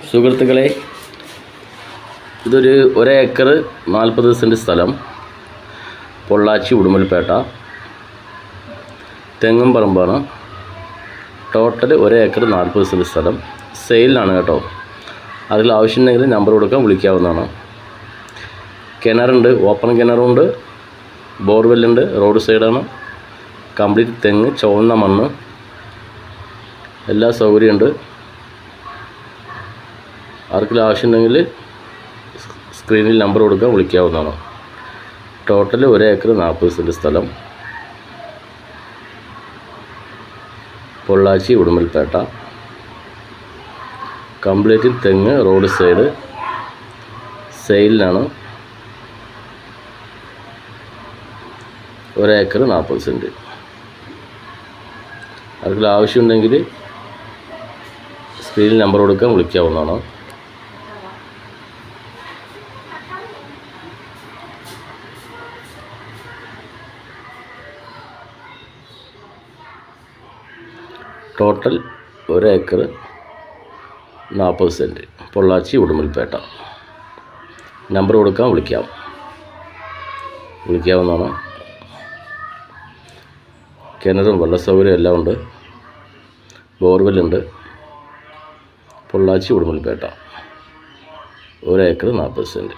സുഹൃത്തുക്കളെ, ഇതൊരു 1 acre 40 cent സ്ഥലം, പൊള്ളാച്ചി ഉടുമ്പൽപേട്ട, തെങ്ങും പറമ്പാണ്. ടോട്ടൽ 1 ഏക്കർ 40 സെൻറ്റ് സ്ഥലം സെയിലിനാണ് കേട്ടോ. അതിൽ ആവശ്യമുണ്ടെങ്കിൽ നമ്പർ കൊടുക്കാൻ വിളിക്കാവുന്നതാണ്. കിണറുണ്ട്, ഓപ്പൺ കിണറുണ്ട്, ബോർവെല്ലുണ്ട്, റോഡ് സൈഡാണ്, കംപ്ലീറ്റ് തെങ്ങ്, ചുവന്ന മണ്ണ്, എല്ലാ സൗകര്യമുണ്ട്. ആർക്കെങ്കിലും ആവശ്യമുണ്ടെങ്കിൽ സ്ക്രീനിൽ നമ്പർ കൊടുക്കാൻ വിളിക്കാവുന്നതാണ്. ടോട്ടൽ 1 ഏക്കർ 40 സെൻറ്റ് സ്ഥലം, പൊള്ളാച്ചി ഉടുമ്പൽപേട്ട, കംപ്ലീറ്റ് തെങ്ങ്, റോഡ് സൈഡ്, സെയിലിനാണ്. 1 ഏക്കർ 40 സെൻറ്റ്. ആർക്കെങ്കിലും ആവശ്യമുണ്ടെങ്കിൽ സ്ക്രീനിൽ നമ്പർ കൊടുക്കാൻ വിളിക്കാവുന്നതാണ്. Total 1 acre 40 cent, Pollachi Udumalpet. Number കൊടുക്കാൻ വിളിക്കാവുന്നതാണ്. കിണറും വെള്ള സൗകര്യം എല്ലാം ഉണ്ട്, ബോർവെല്ലുണ്ട്. Pollachi Udumalpet, 1 acre 40 cent.